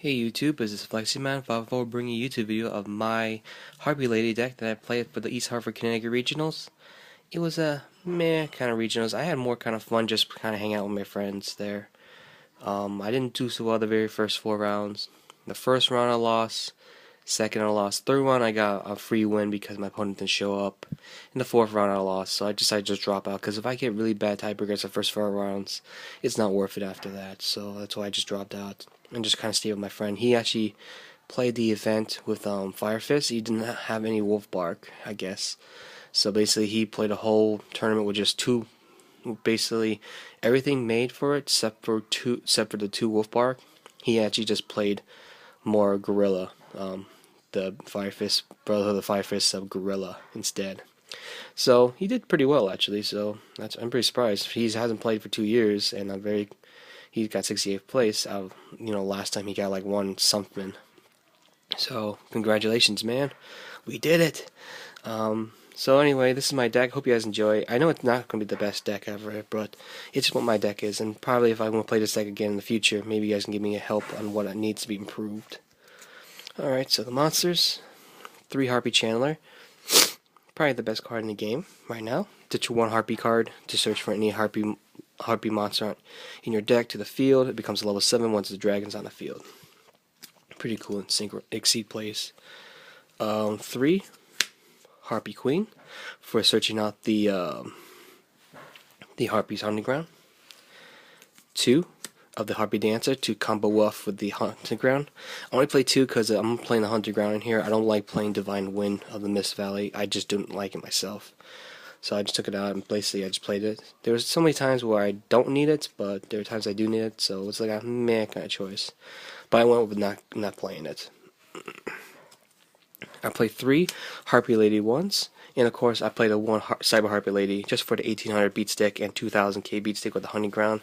Hey YouTube, this is FlexiMan54 bringing a YouTube video of my Harpie Lady deck that I played for the East Hartford, Connecticut regionals. It was a meh kind of regionals. I had more kind of fun just kind of hanging out with my friends there. I didn't do so well the very first 4 rounds. The first round I lost, second I lost, third round I got a free win because my opponent didn't show up. In the fourth round I lost, so I decided to just drop out because if I get really bad tiebreakers the first 4 rounds, it's not worth it after that. So that's why I just dropped out and just kind of stayed with my friend. He actually played the event with Fire Fist. He didn't have any Wolf Bark, I guess. So basically, he played a whole tournament with just two. Basically, everything made for it except for the two Wolf Bark. He actually just played more Gorilla, the Fire Fist Brotherhood of the Fire Fist of Gorilla instead. So he did pretty well actually. So I'm pretty surprised. He hasn't played for 2 years, and he got 68th place. Last time he got like one something. So congratulations, man. We did it. So anyway, this is my deck. Hope you guys enjoy. I know it's not going to be the best deck ever, but it's what my deck is. And probably if I want to play this deck again in the future, maybe you guys can give me a help on what needs to be improved. Alright, so the monsters. 3 Harpie Channeler. Probably the best card in the game right now. Ditch 1 Harpie card to search for any Harpie monster in your deck to the field. It becomes level 7 once the dragon's on the field. Pretty cool and exceed plays. 3 Harpie Queen for searching out the Harpie's hunting ground. 2 of the Harpie Dancer to combo Wolf with the hunting ground. I only play 2 because I'm playing the hunting ground in here. I don't like playing Divine Wind of the Mist Valley. I just don't like it myself. So I just took it out and basically I just played it. There was so many times where I don't need it, but there are times I do need it, so it's like a meh kind of choice. But I went with not playing it. I played 3 Harpie Lady ones, and of course I played a 1 Cyber Harpie Lady just for the 1800 beat stick and 2000k beat stick with the hunting ground.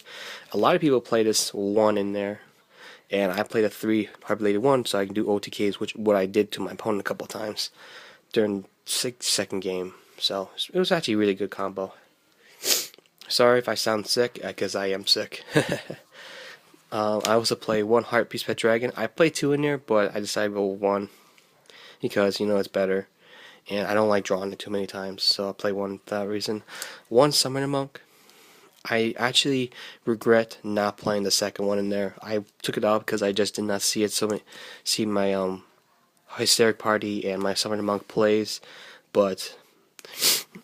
A lot of people play this 1 in there, and I played a 3 Harpie Lady 1 so I can do OTKs, which what I did to my opponent a couple times during second game. So it was actually a really good combo. Sorry if I sound sick, because I am sick. I also play 1 Heart Piece Pet Dragon. I play 2 in there, but I decided to go with 1 because it's better, and I don't like drawing it too many times, so I play 1 for that reason. 1 Summoner Monk. I actually regret not playing the second one in there. I took it out because I just did not see it. See my Hysteric Party and my Summoner Monk plays, but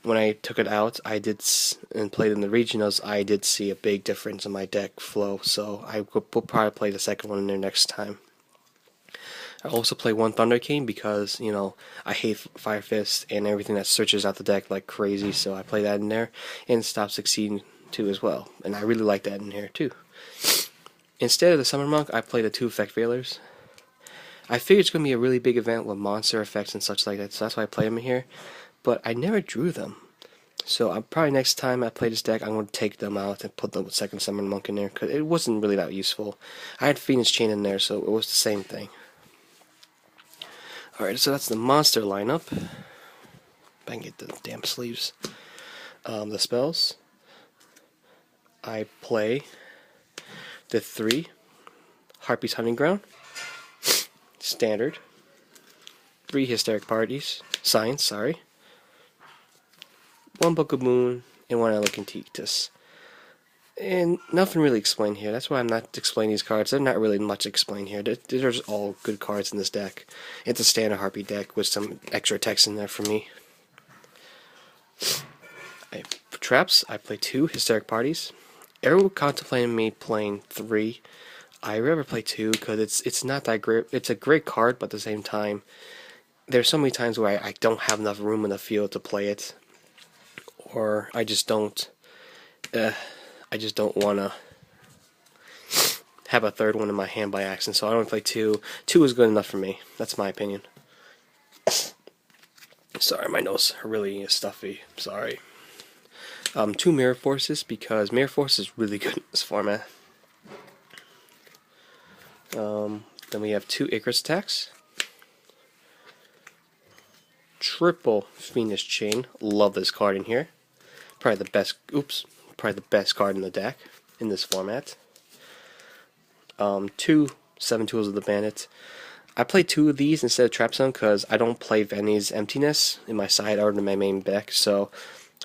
when I took it out, and played in the regionals, I did see a big difference in my deck flow, so I will probably play the second one in there next time. I also play 1 Thunder King because, I hate Fire Fist and everything that searches out the deck like crazy, so I play that in there, and Stop Succeeding too as well, and I really like that in here too. Instead of the Summoner Monk, I play the 2 Effect Veilers. I figured it's going to be a really big event with monster effects and such like that, so that's why I play them in here. But I never drew them. So probably next time I play this deck, I'm going to take them out and put the second Summoner Monk in there, because it wasn't really that useful. I had Phoenix Chain in there, so it was the same thing. Alright, so that's the monster lineup. If I can get the damn sleeves. The spells. I play the 3 Harpie's Hunting Ground. Standard. 3 Hysteric Parties. Science, sorry. 1 Book of Moon, and 1 Elecantitus. And nothing really explained here. That's why I'm not explaining these cards. There's not really much explained here. There's all good cards in this deck. It's a standard Harpie deck with some extra text in there for me. For traps, I play 2 Hysteric Parties. Everyone contemplating me playing 3. I rather play 2 because it's not that great. It's a great card, but at the same time, there's so many times where I don't have enough room in the field to play it, or I just don't want to have a third one in my hand by accident, so I don't play 2. 2 is good enough for me. That's my opinion. Sorry, my nose really is stuffy. Sorry. 2 Mirror Forces, because Mirror Force is really good in this format. Then we have 2 Icarus attacks. Triple Phoenix Chain. Love this card in here. Probably the best card in the deck in this format. 2 7 Tools of the Bandit. I play 2 of these instead of Trap Zone because I don't play Venny's Emptiness in my side or in my main deck. So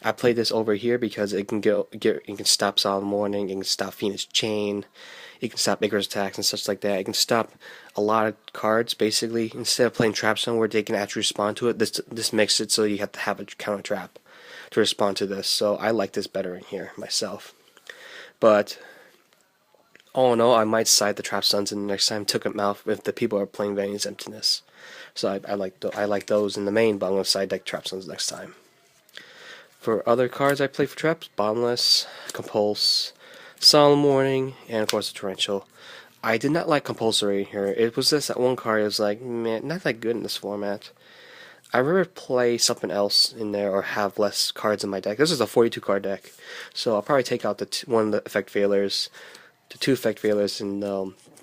I play this over here because it can it can stop Solemn Warning, it can stop Phoenix Chain, it can stop Icarus attacks and such like that. It can stop a lot of cards basically. Instead of playing Trap Zone where they can actually respond to it, this makes it so you have to have a counter trap to respond to this. So I like this better in here myself. But all in all, I might side the Trap Zones in the next time took them out if the people are playing Venny's Emptiness. So I like those in the main, but I'm going to side deck Trap Zones next time. For other cards I play for traps, Bottomless, Compulse, Solemn Warning, and of course the Torrential. I did not like Compulsory here. It was just that one card. It was like, man, not that good in this format. I'd rather play something else in there or have less cards in my deck. This is a 42 card deck, so I'll probably take out one of the effect failures, the 2 effect failures in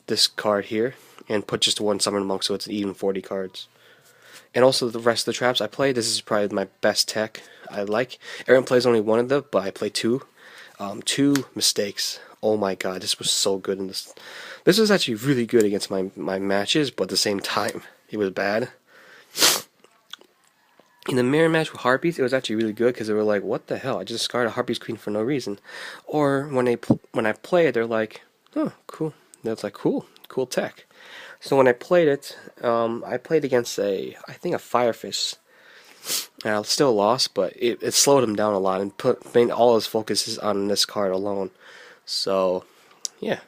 this card here, and put just 1 Summon Monk so it's even 40 cards. And also the rest of the traps I play, this is probably my best tech I like. Everyone plays only 1 of them, but I play 2. 2 Mistakes. Oh my god, this was so good in this. This was actually really good against my matches, but at the same time, it was bad. In the mirror match with Harpies, it was actually really good because they were like, what the hell, I just discarded a Harpie's Queen for no reason. Or when I play it, they're like, oh, cool. That's like, cool tech. So when I played it, I played against I think a Firefish. And I still lost, but it slowed him down a lot and made all his focuses on this card alone. So, yeah.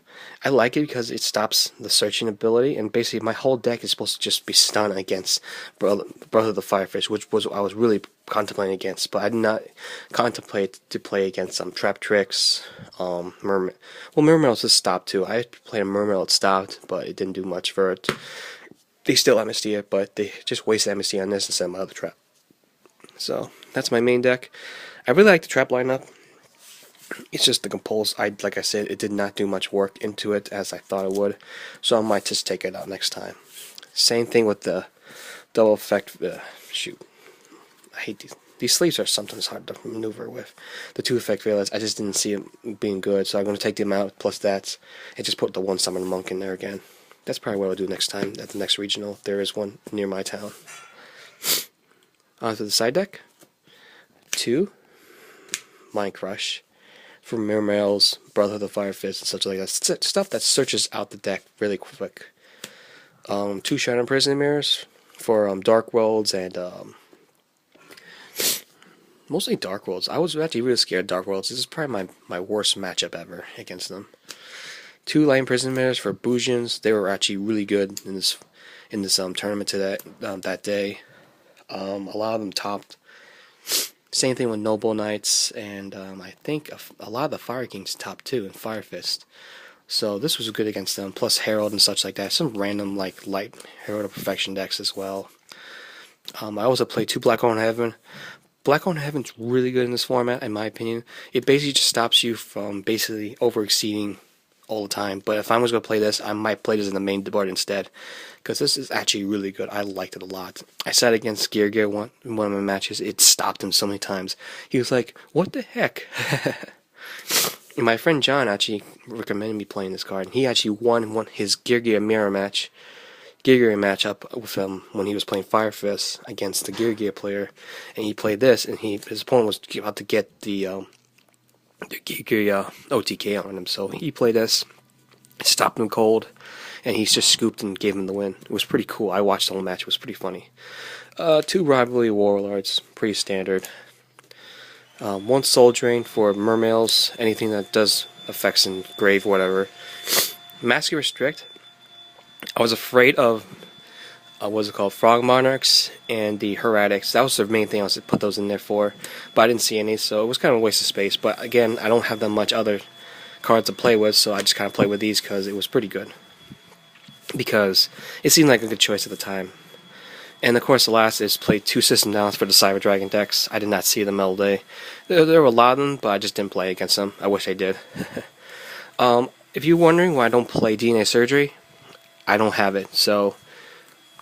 I like it because it stops the searching ability, and basically my whole deck is supposed to just be stunned against Brother of the Firefish, which was I was really contemplating against, but I did not contemplate to play against some Trap Tricks, Mermaid. Well, Mermaid just stopped too. I played a Mermaid that stopped, but it didn't do much for it. They still amnesty it, but they just wasted amnesty on this instead of my other trap. So that's my main deck. I really like the trap lineup. It's just the Compulse. Like I said, it did not do much work into it as I thought it would, so I might just take it out next time. Same thing with the double effect. Shoot, I hate these sleeves are sometimes hard to maneuver with. The 2 effect failures, I just didn't see it being good, so I'm going to take them out plus that, and just put the 1 Summon Monk in there again. That's probably what I'll do next time at the next regional, if there is one near my town. Onto the side deck. 2 Mind Crush. For Mermails, Brother of the Firefish, and such like that. Stuff that searches out the deck really quick. 2 Shining Prison Mirrors for Dark Worlds and mostly Dark Worlds. I was actually really scared of Dark Worlds. This is probably my worst matchup ever against them. 2 Light Prison Mirrors for Bujins. They were actually really good in this tournament that day. A lot of them topped. Same thing with Noble Knights, and I think a lot of the Fire Kings top too, and Fire Fist. So this was good against them, plus Herald and such like that. Some random like light Herald of Perfection decks as well. I also play 2 Black Horn Heaven. Black Horn Heaven's really good in this format, in my opinion. It basically just stops you from basically overexceeding all the time. But if I was going to play this, I might play this in the main board instead, because this is actually really good. I liked it a lot. I sat against Yugioh in one of my matches. It stopped him so many times. He was like, what the heck? And my friend John actually recommended me playing this card. He actually won his Yugioh mirror matchup with him when he was playing Fire Fist against the Yugioh player. And he played this, and his opponent was about to get the Yugioh OTK on him, so he played this, stopped him cold, and he's just scooped and gave him the win. It was pretty cool. I watched the whole match. It was pretty funny. 2 Rivalry Warlords, pretty standard. 1 Soul Drain for Mermails, anything that does effects in Grave, whatever. Mastery Restrict. I was afraid of what's it called, Frog Monarchs and the Heretics. That was the main thing I was to put those in there for, but I didn't see any, so it was kind of a waste of space. But again, I don't have that much other cards to play with, so I just kind of played with these because it was pretty good. Because it seemed like a good choice at the time. And of course, the last is play 2 System Downs for the Cyber Dragon decks. I did not see them all day. There were a lot of them, but I just didn't play against them. I wish I did. If you're wondering why I don't play DNA Surgery, I don't have it, so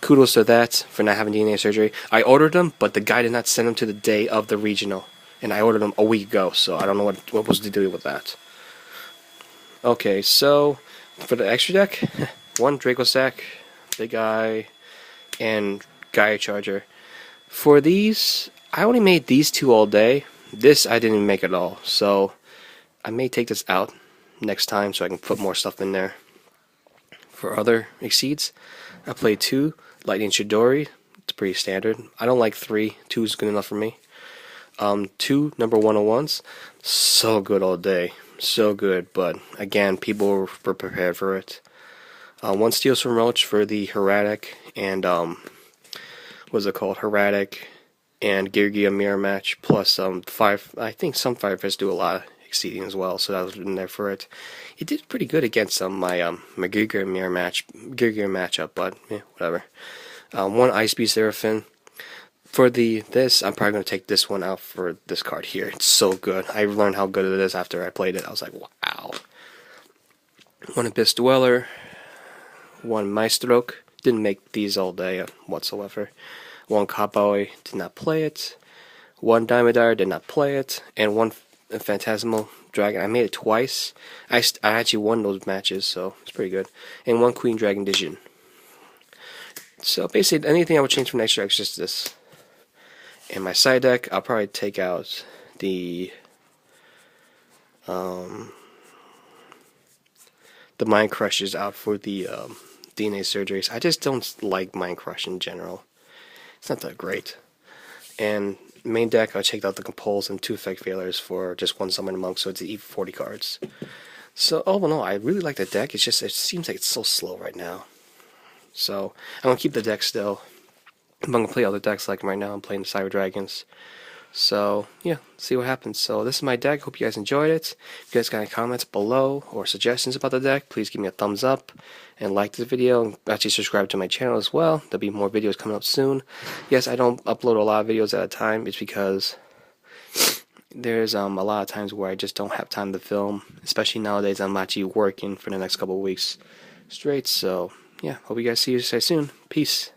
kudos to that for not having DNA Surgery. I ordered them, but the guy did not send them to the day of the regional, and I ordered them a week ago, so I don't know what was the deal with that. Okay, so for the extra deck, one Draco Stack, Big Eye, and Gaia Charger. For these, I only made these two all day. This I didn't make at all, so I may take this out next time so I can put more stuff in there. For other exceeds, I played 2 Lightning Chidori. It's pretty standard. I don't like 3. 2 is good enough for me. 2 number 101s. So good all day. So good, but again, people were prepared for it. 1 Steals from Roach for the Herratic and what's it called? Herratic and Yugioh mirror match, plus I think some Firefist do a lot of exceeding as well, so that was in there for it. It did pretty good against my Yugioh mirror matchup, but yeah, whatever. 1 Ice Beast Seraphim. For this, I'm probably going to take this one out for this card here. It's so good. I learned how good it is after I played it. I was like, wow. 1 Abyss Dweller. 1 Maestroke. Didn't make these all day whatsoever. 1 Cowboy. Did not play it. 1 Dimedire. Did not play it. And 1 Phantasmal Dragon. I made it twice. I actually won those matches, so it's pretty good. And 1 Queen Dragon Digion. So basically, anything I would change from next year is just this. In my side deck, I'll probably take out the Mind Crushes out for the DNA surgeries. I just don't like Mind Crush in general. It's not that great. And main deck, I'll take out the Compulse and 2 Effect Failures for just 1 Summon Monk, so it's even 40 cards. So all in all, I really like the deck. It's just, it seems like it's so slow right now. So I'm gonna keep the deck still. I'm gonna play other decks like right now. I'm playing the Cyber Dragons. So yeah, see what happens. So this is my deck. Hope you guys enjoyed it. If you guys got any comments below or suggestions about the deck, please give me a thumbs up and like the video. And actually subscribe to my channel as well. There'll be more videos coming up soon. Yes, I don't upload a lot of videos at a time. It's because there's a lot of times where I just don't have time to film. Especially nowadays, I'm actually working for the next couple of weeks straight. So yeah, hope you guys see you soon. Peace.